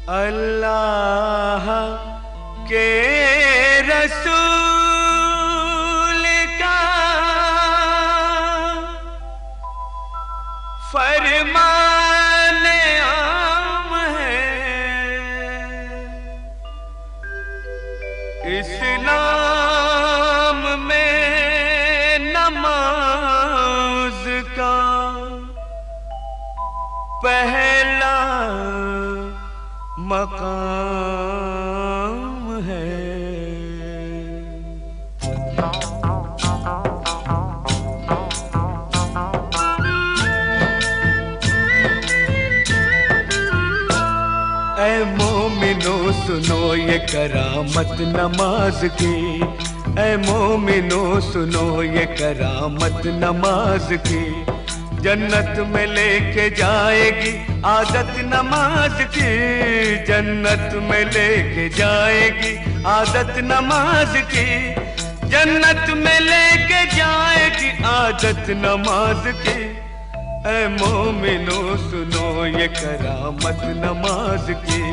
अल्लाह के रसूल का फरमान आम है, इस्लाम में नमाज का पहला मकाम है। ऐ मोमिनो सुनो ये करामत नमाज की, ऐ मोमिनो सुनो ये करामत नमाज की। जन्नत में लेके जाएगी आदत नमाज की, जन्नत में लेके जाएगी आदत नमाज की, जन्नत में लेके जाएगी आदत नमाज की। ऐ मोमिनो सुनो ये करामत नमाज की,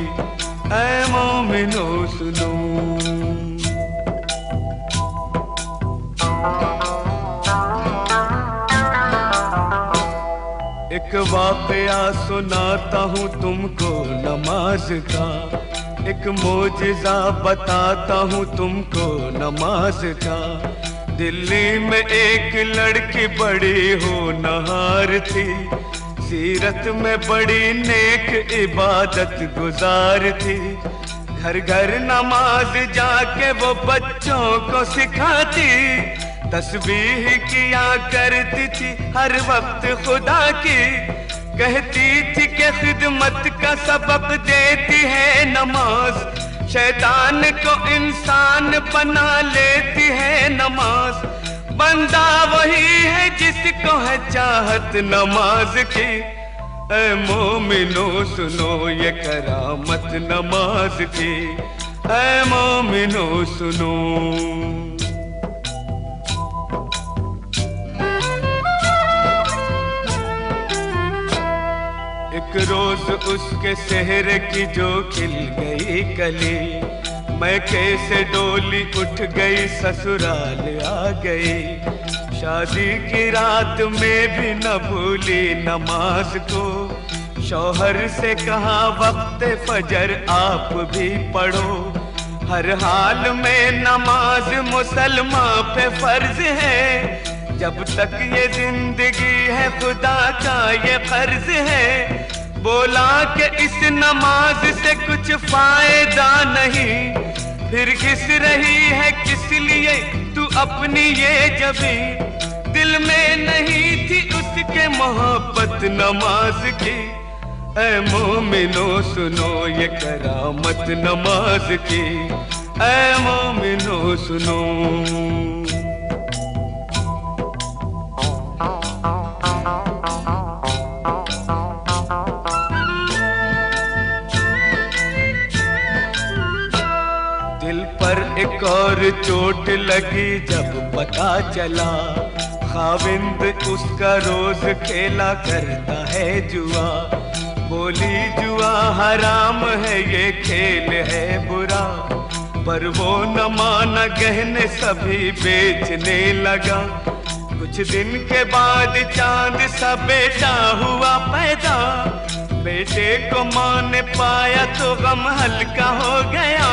ऐ मोमिनो सुनो। एक वाकया सुनाता हूँ तुमको नमाज का, एक मोजिज़ा बताता हूँ तुमको नमाज का। दिल्ली में एक लड़की बड़ी होनहार थी, सीरत में बड़ी नेक इबादत गुजार थी। घर घर नमाज जाके वो बच्चों को सिखाती, तस्बीह किया करती थी हर वक्त खुदा की। कहती थी कि खिदमत का सबक देती है नमाज, शैतान को इंसान बना लेती है नमाज। बंदा वही है जिसको है चाहत नमाज की। ऐ मोमिनो सुनो ये करामत नमाज की, ऐ मोमिनो सुनो। एक रोज उसके सेहरे की जो खिल गई कली, मैं कैसे डोली उठ गई ससुराल आ गई। शादी की रात में भी न भूली नमाज को, शौहर से कहा वक्त फजर आप भी पढ़ो। हर हाल में नमाज मुसलमान पे फर्ज है, जब तक ये जिंदगी है खुदा का ये फर्ज है। बोला कि इस नमाज से कुछ फायदा नहीं, फिर घिस रही है किस लिए तू अपनी ये जबी। दिल में नहीं थी उसके मोहब्बत नमाज की। ऐ मोमिनो सुनो ये करामत नमाज की, ऐ मोमिनो सुनो। एक और चोट लगी जब पता चला, खाविंद उसका रोज खेला करता है जुआ। बोली जुआ हराम है ये खेल है बुरा, पर वो न माना गहने सभी बेचने लगा। कुछ दिन के बाद चांद सा बेटा हुआ पैदा, बेटे को माँ ने पाया तो गम हल्का हो गया।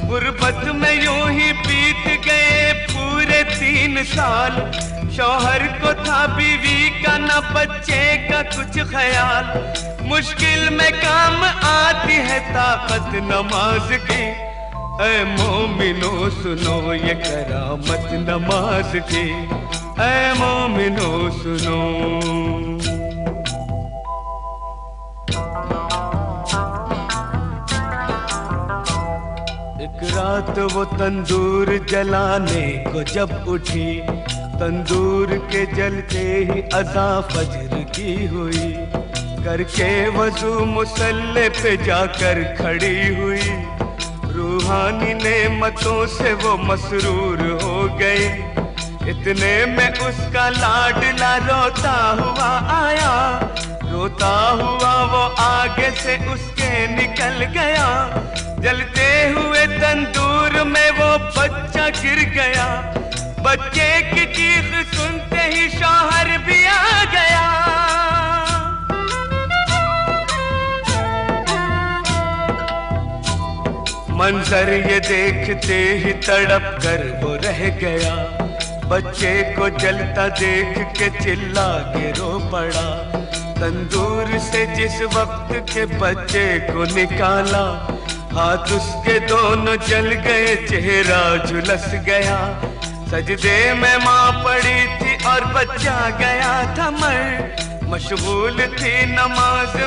गुर्बत में यूं ही बीत गए पूरे 3 साल, शौहर को था बीवी का न बच्चे का कुछ ख्याल। मुश्किल में काम आती है ताकत नमाज की। ऐ मोमिनो सुनो ये करामत नमाज की, ऐ मोमिनो सुनो। एक रात वो तंदूर जलाने को जब उठी, तंदूर के जलते ही अज़ा फजर की हुई। करके वज़ू मुसल्ले पे जाकर खड़ी हुई, रूहानी नेमतों से वो मसरूर हो गई। इतने में उसका लाडला रोता हुआ आया, रोता हुआ वो आगे से उसके निकल गया, जलते हुए तंदूर में वो बच्चा गिर गया। बच्चे की चीख सुनते ही शौहर भी आ गया। मंजर ये देखते ही तड़प कर वो रह गया। बच्चे को जलता देख के चिल्ला के रो पड़ा। तंदूर से जिस वक्त के बच्चे को निकाला, हाथ उसके दोनों जल गए, चेहरा झुलस गया। सजदे में माँ पड़ी थी और बच्चा गया था मर, मशगूल थी नमाज